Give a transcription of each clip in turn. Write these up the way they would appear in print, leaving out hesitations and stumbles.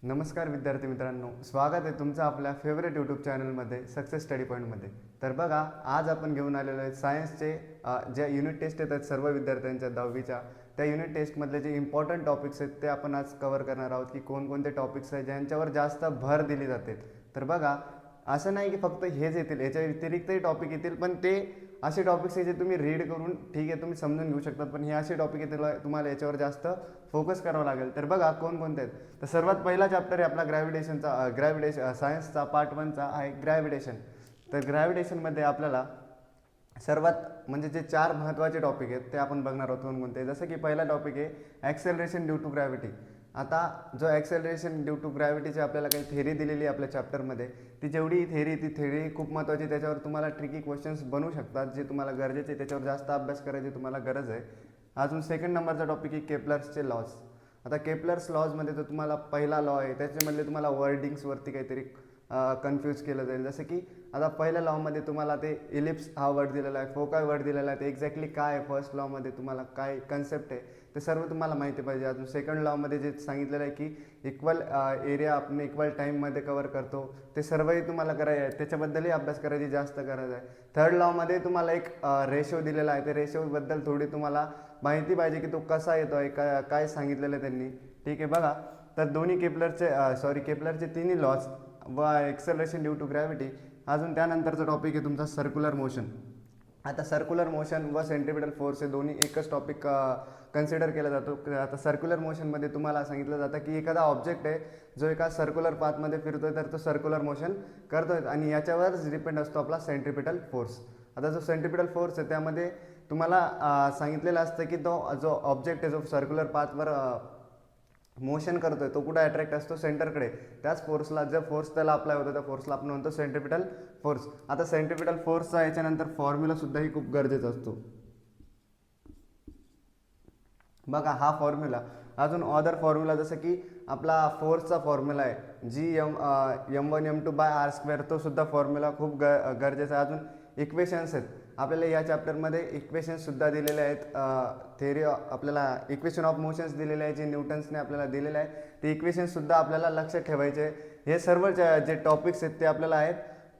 नमस्कार विद्यार्थी मित्रांनो, स्वागत आहे तुमचं आपल्या फेवरेट यूट्यूब चॅनलमध्ये सक्सेस स्टडी पॉईंटमध्ये. तर बघा, आज आपण घेऊन आलेलो आहे सायन्सचे ज्या युनिट टेस्ट येतात सर्व विद्यार्थ्यांच्या 10वीच्या, त्या युनिट टेस्टमधले जे इम्पॉर्टंट टॉपिक्स आहेत ते आपण आज कव्हर करणार आहोत की कोणकोणते टॉपिक्स आहेत ज्यांच्यावर जास्त भर दिली जाते. तर बघा, असं नाही की फक्त हेच येतील, याच्या व्यतिरिक्तही टॉपिक येतील, पण ते असे टॉपिक्स आहे जे तुम्ही रीड करून ठीक आहे तुम्ही समजून घेऊ शकता, पण हे असे टॉपिक येतील तुम्हाला याच्यावर जास्त फोकस करावा लागेल. तर बघा कोणकोणते आहेत. तर सर्वात पहिला चॅप्टर आहे आपला ग्रॅव्हिटेशन सायन्सचा पार्ट 1चा आहे ग्रॅव्हिटेशन. तर ग्रॅव्हिटेशनमध्ये आपल्याला सर्वात म्हणजे जे 4 महत्त्वाचे टॉपिक आहेत ते आपण बघणार आहोत कोणकोणते. जसं की पहिला टॉपिक आहे ॲक्सेलरेशन ड्यू टू ग्रॅव्हिटी. आता जो ॲक्सेलरेशन ड्यू टू ग्रॅव्हिटीची आपल्याला काही थेरी दिलेली आहे आपल्या चॅप्टरमध्ये, ती जेवढी ती थेरी खूप महत्त्वाची. त्याच्यावर तुम्हाला ट्रिकी क्वेश्चन्स बनू शकतात जे तुम्हाला गरजेचे, त्याच्यावर जास्त अभ्यास करायची तुम्हाला गरज आहे. अजून सेकंड नंबरचा टॉपिक आहे केपलर्सचे लॉज. आता केपलर्स लॉजमध्ये जो तुम्हाला पहिला लॉ आहे त्याच्यामधले तुम्हाला वर्डिंग्सवरती काहीतरी कन्फ्यूज केलं जाईल. जसं की आता पहिल्या लॉमध्ये तुम्हाला ते इलिप्स हा वर्ड दिलेला आहे, फोकाय वर्ड दिलेला आहे, ते एक्झॅक्टली काय आहे, फर्स्ट लॉमध्ये तुम्हाला काय कन्सेप्ट आहे ते सर्व तुम्हाला माहिती पाहिजे. अजून सेकंड लॉमध्ये जे सांगितलेलं आहे की इक्वल एरिया आपण इक्वल टाईममध्ये कवर करतो, ते सर्वही तुम्हाला करायचे आहे, त्याच्याबद्दलही अभ्यास करायची जास्त गरज आहे. थर्ड लॉमध्ये तुम्हाला एक रेशो दिलेला आहे, ते रेशोबद्दल थोडी तुम्हाला माहिती पाहिजे की तो कसा येतो आहे, काय सांगितलेलं आहे त्यांनी. ठीक आहे, बघा. तर दोन्ही केपलरचे तिन्ही लॉज व एक्सेलरेशन ड्यू टू ग्रॅव्हिटी. अजून त्यानंतरचा टॉपिक आहे तुमचा सर्क्युलर मोशन. आता सर्क्युलर मोशन व सेंट्रिपिटल फोर्स हे दोन्ही एकच टॉपिक कन्सिडर केला जातो. आता सर्क्युलर मोशनमध्ये तुम्हाला सांगितलं जातं की एखादा ऑब्जेक्ट आहे जो एका सर्क्युलर पाथमध्ये फिरतोय तर तो सर्क्युलर मोशन करतोय आणि याच्यावरच डिपेंड असतो आपला सेंट्रिपिटल फोर्स. आता जो सेंट्रिपिटल फोर्स आहे त्यामध्ये तुम्हाला सांगितलेलं असतं की तो जो ऑब्जेक्ट आहे जो सर्क्युलर पाथवर मोशन करतोय तो कुठे अट्रॅक्ट असतो, सेंटरकडे. त्याच फोर्सला जो फोर्स त्याला अप्लाय होतो त्या फोर्सला आपण म्हणतो सेंट्रिपिटल फोर्स. आता सेंट्रिपिटल फोर्सचा याच्यानंतर फॉर्म्युला सुद्धाही खूप गरजेचा असतो. बघा हा फॉर्म्युला. अजून अदर फॉर्म्युला जसं की आपला फोर्सचा फॉर्म्युला आहे G m1m2/r², तो सुद्धा फॉर्म्युला खूप गरजेचा आहे. अजून इक्वेशन्स आहेत आपल्याला या चॅप्टरमध्ये, इक्वेशन्स सुद्धा दिलेले आहेत. थेरी आपल्याला इक्वेशन ऑफ मोशन्स दिलेले आहे जे न्यूटन्सने आपल्याला दिलेले आहे, ते इक्वेशन्स सुद्धा आपल्याला लक्षात ठेवायचे. हे सर्व जे टॉपिक्स आहेत ते आपल्याला आहेत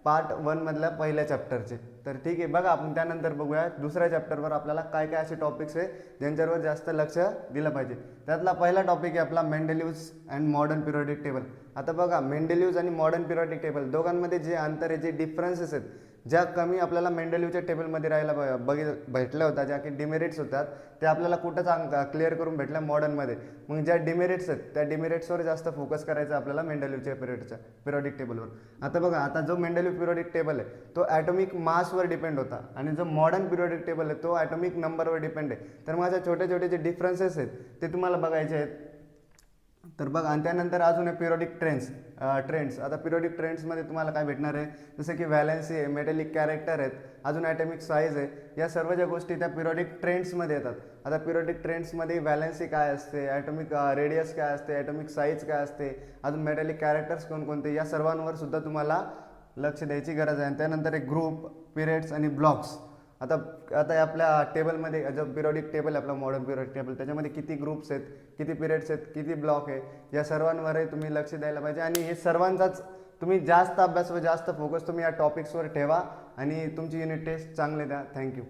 पार्ट 1 मधल्या पहिल्या चॅप्टरचे. तर ठीक आहे, बघा आपण त्यानंतर बघूया दुसऱ्या चॅप्टरवर आपल्याला काय काय असे टॉपिक्स आहे ज्यांच्यावर जास्त लक्ष दिलं पाहिजे. त्यातला पहिला टॉपिक आहे आपला मेंडेलिव्हज अँड मॉडर्न पिरियडिक टेबल. आता बघा, मेंडेलिव्हज आणि मॉडर्न पिरियडिक टेबल दोघांमध्ये जे अंतर आहे, जे डिफरन्सेस आहेत, ज्या कमी आपल्याला मेंडेलिव्हच्या टेबलमध्ये राहायला भेटल्या होत्या, ज्या की डिमेरिट्स होतात, ते आपल्याला कुठं क्लिअर करून भेटल्या मॉडर्नमध्ये. मग ज्या डिमेरिट्स आहेत त्या डिमेरिट्सवर जास्त फोकस करायचा आपल्याला मेंडेलिव्हच्या पिरियडिक टेबलवर. आता बघा, आता जो मेंडेलिव्ह पिरियडिक टेबल आहे तो ॲटॉमिक मासवर डिपेंड होता आणि जो मॉडर्न पिरियडिक टेबल आहे तो ॲटॉमिक नंबरवर डिपेंड आहे. तर माझ्या छोटे छोटे जे डिफरन्सेस आहेत ते तुम्हाला बघायचे आहेत. तर बघा, आणि त्यानंतर अजून आहे पिरियडिक ट्रेंड्स. आता पिरियडिक ट्रेंड्समध्ये तुम्हाला काय भेटणार आहे, जसं की व्हॅलेन्सी आहे, मेटॅलिक कॅरेक्टर आहेत, अजून ॲटॉमिक साईज आहे. या सर्व ज्या गोष्टी त्या पिरियडिक ट्रेंड्समध्ये येतात. आता पिरियडिक ट्रेंड्समध्ये व्हॅलेन्सी काय असते, ॲटॉमिक रेडियस काय असते, ॲटॉमिक साईज काय असते, अजून मेटॅलिक कॅरेक्टर्स कोणकोणते, या सर्वांवर सुद्धा तुम्हाला लक्ष द्यायची गरज आहे. आणि त्यानंतर एक ग्रुप, पिरियड्स आणि ब्लॉक्स. आता आपल्या टेबलमध्ये जो पिरियडिक टेबल आहे आपला मॉडर्न पिरियडिक टेबल, त्याच्यामध्ये किती ग्रुप्स आहेत, किती पिरियड्स आहेत, किती ब्लॉक आहे, या सर्वांवरही तुम्ही लक्ष द्यायला पाहिजे. आणि हे सर्वांचाच तुम्ही जास्त अभ्यास व जास्त फोकस तुम्ही या टॉपिक्सवर ठेवा आणि तुमची युनिट टेस्ट चांगले द्या. थँक्यू.